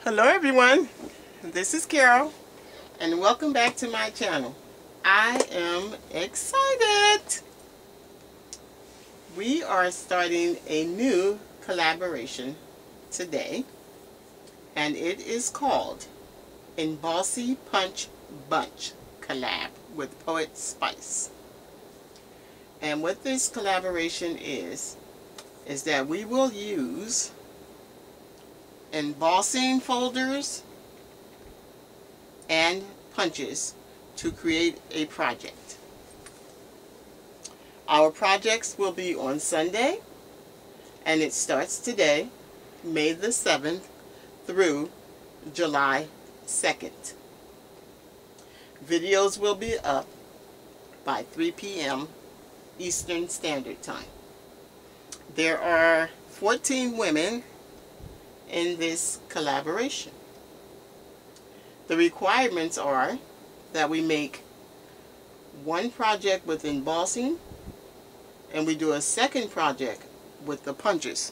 Hello everyone, this is Carol and welcome back to my channel. I am excited. We are starting a new collaboration today and it is called EMBOSSY Punch Bunch Collab with Poetspice. And what this collaboration is that we will use embossing folders and punches to create a project. Our projects will be on Sunday and it starts today, May the 7th through July 2nd. Videos will be up by 3 p.m. Eastern Standard Time. There are 14 women in this collaboration. The requirements are that we make one project with embossing and we do a second project with the punches,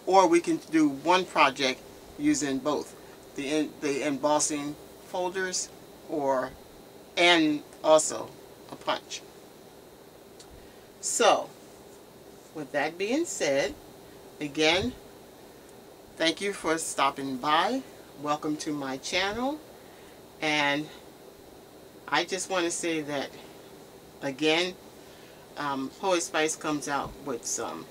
or we can do one project using both the embossing folders and also a punch. So with that being said, again, thank you for stopping by. Welcome to my channel. And I just want to say that, again, Poetspice comes out with some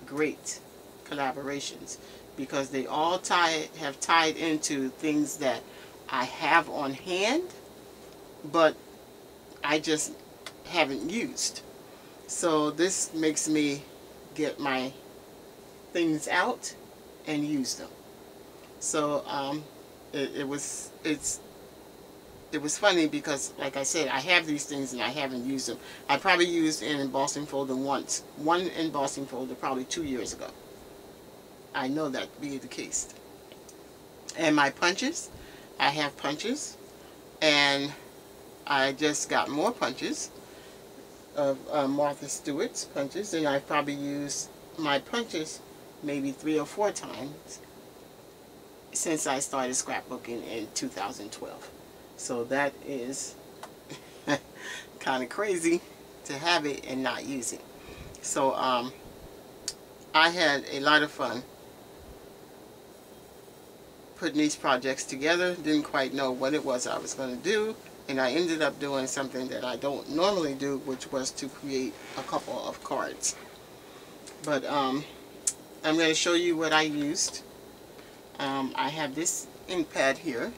great collaborations because they all have tied into things that I have on hand, but I just haven't used. So this makes me get my things out and use them. So it was funny because, like I said, I have these things and I haven't used them. I probably used an embossing folder once, one embossing folder probably 2 years ago. I know that to be the case. And my punches, I have punches, and I just got more punches of Martha Stewart's punches, and I've probably used my punches maybe 3 or 4 times since I started scrapbooking in 2012. So that is kind of crazy to have it and not use it. So I had a lot of fun putting these projects together. Didn't quite know what it was I was going to do, and I ended up doing something that I don't normally do, which was to create a couple of cards. But I'm going to show you what I used. I have this ink pad here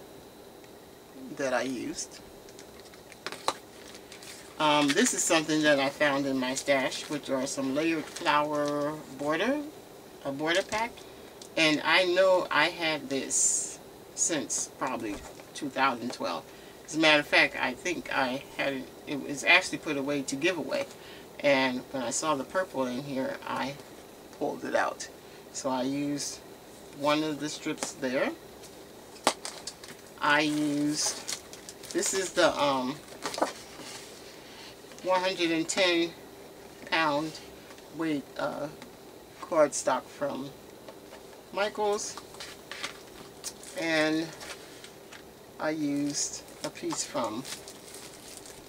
that I used. This is something that I found in my stash, which are some layered flower a border pack. And I know I had this since probably 2012. As a matter of fact, I think I had it was actually put away to give away. And when I saw the purple in here, I pulled it out. So I used one of the strips there. I used, this is the 110 pound weight cardstock from Michael's, and I used a piece from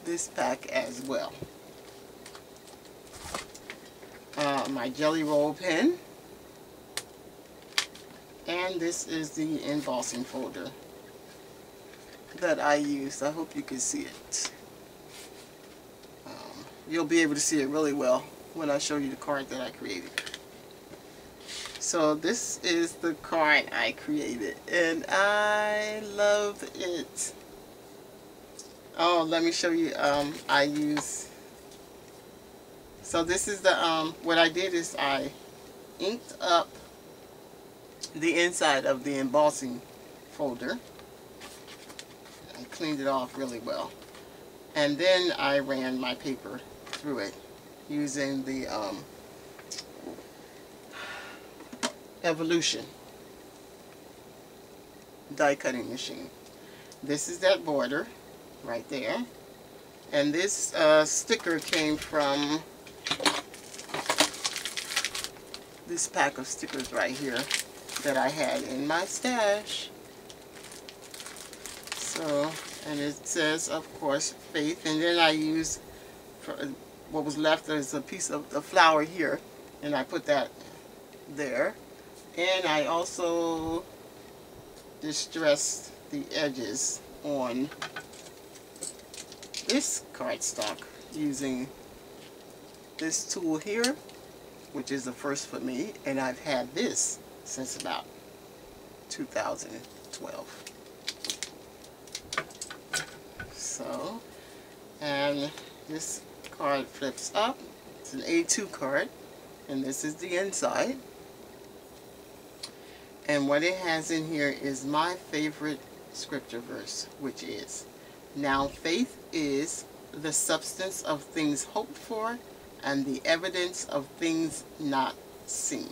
this pack as well. My jelly roll pen, and this is the embossing folder that I used. I hope you can see it. You'll be able to see it really well when I show you the card that I created. So this is the card I created, and I love it. Oh, let me show you. I use. So this is the what I did is I inked up the inside of the embossing folder. I cleaned it off really well, and then I ran my paper through it using the Evolution die cutting machine. This is that border right there, and this sticker came from this pack of stickers right here that I had in my stash. So, and it says, of course, faith, and then I use, what was left is a piece of the flower here, and I put that there. And I also distressed the edges on this cardstock using this tool here, which is the first for me, and I've had this since about 2012. So, and this card flips up. It's an A2 card, and this is the inside. And what it has in here is my favorite scripture verse, which is, "Now faith is the substance of things hoped for and the evidence of things not seen."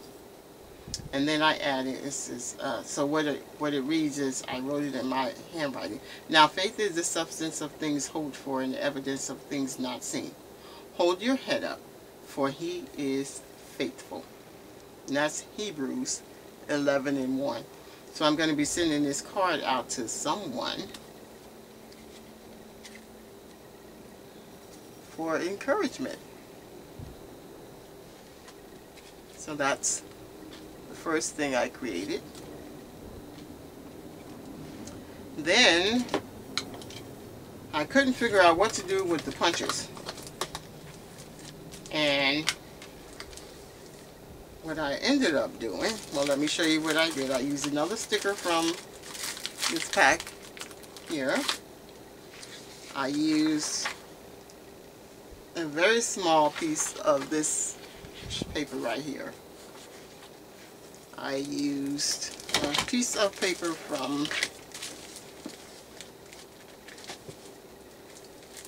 And then I added, this is, so what it reads is, I wrote it in my handwriting. "Now faith is the substance of things hoped for and the evidence of things not seen. Hold your head up, for he is faithful." And that's Hebrews 11:1. So I'm going to be sending this card out to someone for encouragement. So that's the first thing I created. Then I couldn't figure out what to do with the punches. And what I ended up doing, well, let me show you what I did. I used another sticker from this pack here. I used a very small piece of this paper right here. I used a piece of paper from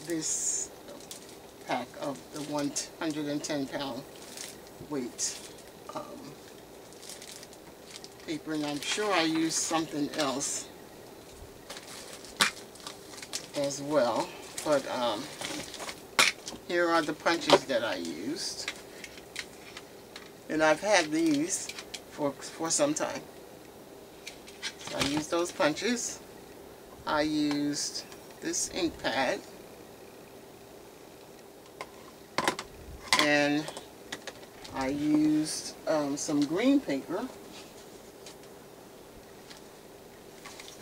this pack of the 110-pound weight paper, and I'm sure I used something else as well, but here are the punches that I used, and I've had these for some time. So I used those punches. I used this ink pad, and I used some green paper.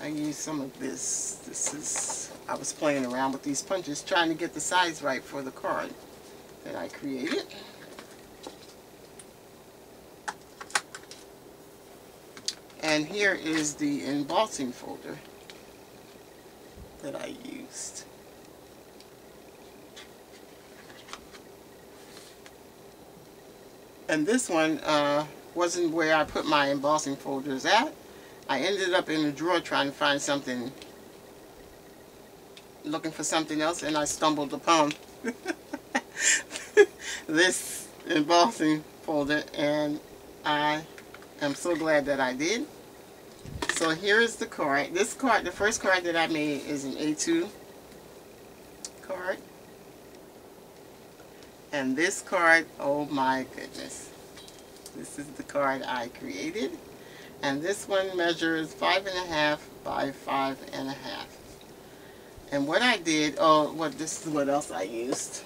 I used some of this. I was playing around with these punches, trying to get the size right for the card that I created. And here is the embossing folder that I used. And this one wasn't where I put my embossing folders at. I ended up in a drawer trying to find something, looking for something else, and I stumbled upon this embossing folder, and I am so glad that I did. So here is the card. This card, the first card that I made, is an A2 card. And this card, oh my goodness, this is the card I created. And this one measures 5.5 by 5.5. And what I did, this is what else I used.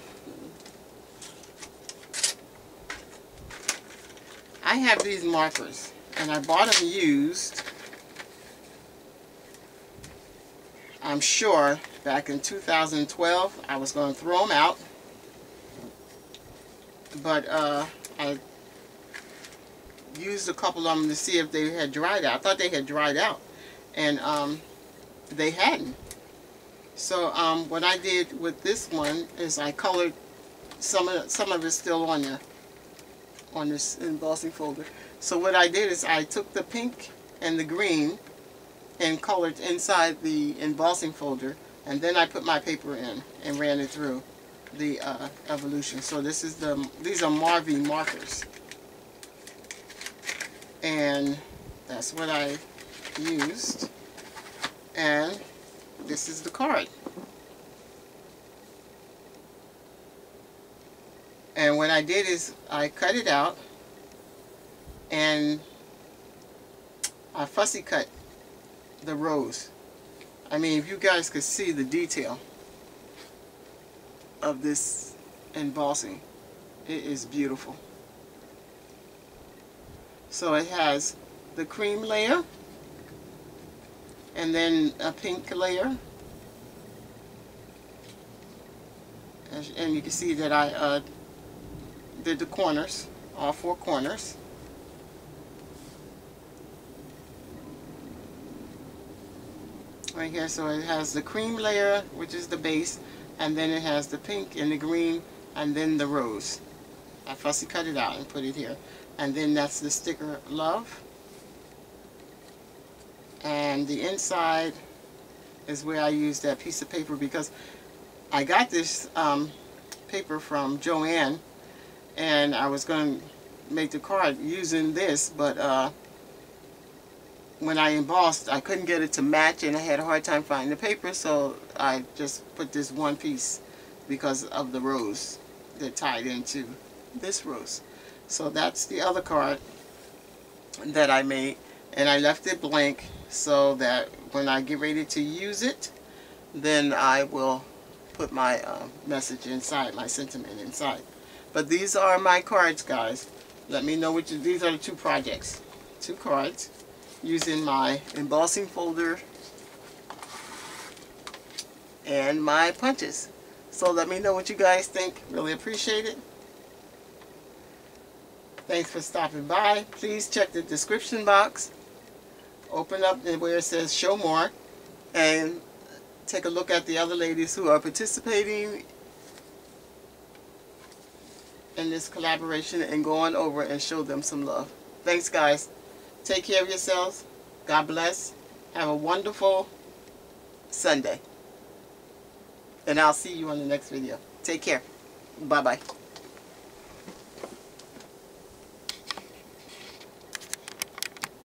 I have these markers, and I bought them used, I'm sure, back in 2012. I was going to throw them out, but I used a couple of them to see if they had dried out. I thought they had dried out, and they hadn't. So what I did with this one is I colored some of it still on there, on this embossing folder. So what I did is I took the pink and the green and colored inside the embossing folder, and then I put my paper in and ran it through the evolution. So this is these are Marvy markers, and that's what I used. And this is the card. And what I did is I cut it out, and I fussy cut the rose. I mean, if you guys could see the detail of this embossing, it is beautiful. So it has the cream layer and then a pink layer, and you can see that I did the corners, all 4 corners. Right here, so it has the cream layer, which is the base, and then it has the pink and the green, and then the rose. I fussy cut it out and put it here. And then that's the sticker love. And the inside is where I use that piece of paper, because I got this paper from Joanne, and I was going to make the card using this, but when I embossed, I couldn't get it to match, and I had a hard time finding the paper, so I just put this one piece because of the rose that tied into this rose. So that's the other card that I made, and I left it blank so that when I get ready to use it, then I will put my message inside, my sentiment inside. But these are my cards, guys. Let me know which. These are the 2 projects, 2 cards, using my embossing folder and my punches. So let me know what you guys think. Really appreciate it. Thanks for stopping by. Please check the description box. Open up where it says show more, and take a look at the other ladies who are participating in this collaboration, and go on over and show them some love. Thanks, guys. Take care of yourselves. God bless. Have a wonderful Sunday. And I'll see you on the next video. Take care. Bye-bye.